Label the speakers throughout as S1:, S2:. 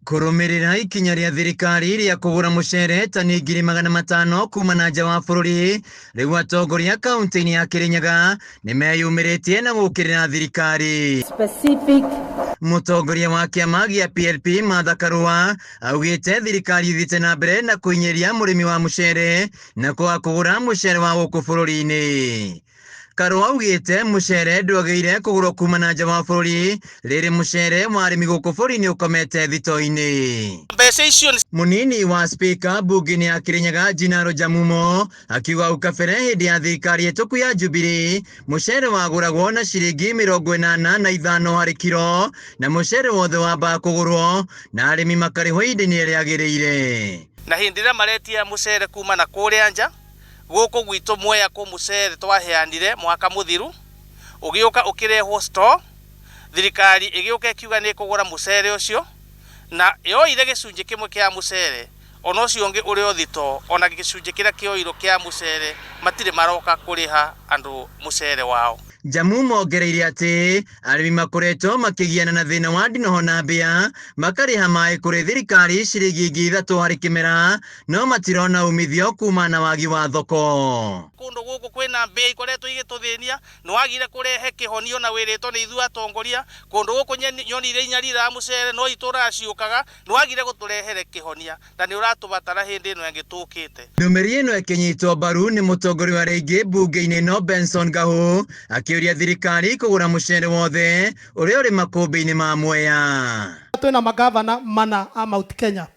S1: Kurumirira ikinya ria thirikari ria kugura mucere tani 500,000 kuma na nja wa bururi, riu atongoria kaunti-ini ya Kirinyaga nimeyumiritie na gukirira thirikari. Mutongoria wa kiama gia PLP Martha Karua augite thirikari ithite na mbere na kuinyiria murimi wa mucere na kugura mucere wa guku bururi-ini. Karua augite mucere ndwageire kugurwo kuma na nja wa bururi riri mucere wa arimi guku bururi-ini ukomete thito-ini. Munini wa spika bunge-ini ya Kirinyaga Jinaro Jamumo akiuga ukabere hindi ya thirikari hituku ya Jubilee mucere waguragwo na ciringi 85 hari kiro na mucere wothe wamba kugurwo na arimi makarihwo ihinda-ini riagirire.
S2: Na hindi ria maretia mucere kuma na kuria nja guku gwitu Mwea ku mucere twaheanire mwaka muthiru ugiuka ukirehwo store, thirikari igiuka ikiuga ni kugura mucere ucio na yoire gicunji kimwe kia mucere ono cio ungi uri othito ona gicunji kiria kioiro kia mucere matire maroka kuriha andu mucere wao.
S1: Jamumo ongereire ati arimi makoretwo makigiana na thina wa ndinoho na mbia makariha mai kuri thirikari ciringi 3 hari kimera no matirona umithio kuma na wagi wa thoko.
S2: Kundu guku kwina mbia ikoretwo igituthinia no wagire kurehe kihonio na wiritwo ni ithu atongoria kundu guku nyonire inyarira mucere no itura ciukaga no wagire guturehere kihonia na ni uratubatara hindi ino yangitukite.
S1: Ndumiri ino ikinyitwo mbaru ni mutongoria wa ringi bunge-ini no Benson Gahu akiuria thirikari kugura mucere wothe uria uri makumbi-ini ma Mwea.
S3: Twina magavana mana a Mount Kenya.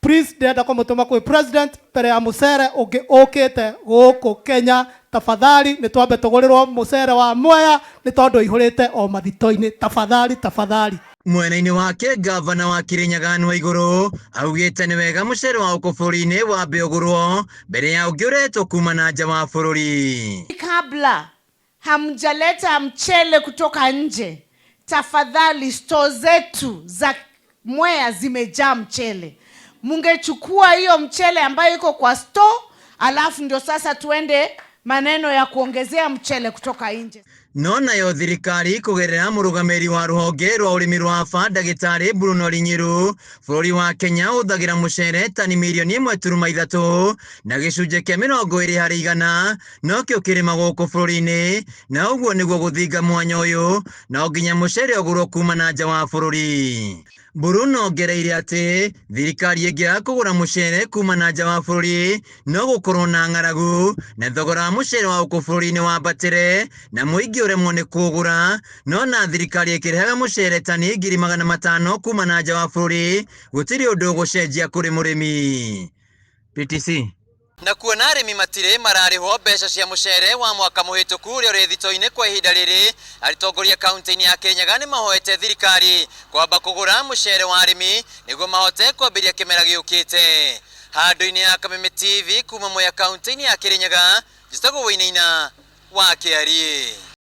S3: Please ndenda kumutuma kwi president pere ya mucere ungi ukite guku Kenya, tafadhali ni twambe tugurirwo mucere wa Mwea ni tondu ihurite o mathito-ini, tafadhali.
S1: Mwena-ini wake gavana wa Kirinyaga Anne Waiguru augite ni wega mucere wa guku bururi-ini wambe ugurwo mbere ya ungi uretwo kuma na nja wa bururi.
S4: Kabla hamjaleta mchele kutoka nje, tafadhali store zetu za Mwea zimejaa mchele. Mungechukua hiyo mchele ambayo iko kwa store, alafu ndio sasa tuende maneno ya kuongezea mchele kutoka nje.
S1: No nayo thirikari kugerera murugamiri wa ruhonge rwa urimi rwa AFA Ndagitari Bruno Linyiru bururi wa Kenya uthagira mucere tani 1.3 na gicunje kia 20 hari igana no kio kirima guku bururi-ini na uguo niguo guthinga mwanya uyu na nginya mucere ugurwo kuma na nja wa bururi. Bruno ongereire ati thirikari ingiaga kugura mucere kuma na nja wa bururi no gukorwo na ng'aragu na thogora wa mucere wa guku bururi-ini wambatire na muingi uremwo ni kugura no na thirikari ikirehaga mucere tani 500,000 kuma na nja wa bururi gutiri undu ugucenjia kuri murimi. PTC na kuona arimi matire mararihwo mbeca cia mucere wa mwaka muhituku uri uri thito-ini kwa ihinda riri, aritongoria kaunti-ini ya Kirinyaga ni mahoete thirikari kwamba kugura mucere wa arimi niguo mahote kwambiria kimera giukite. Handu-ini ya Kameme TV kuma Mwea kaunti-ini ya Kirinyaga, Njitagwo Wainaina wa Kiarie.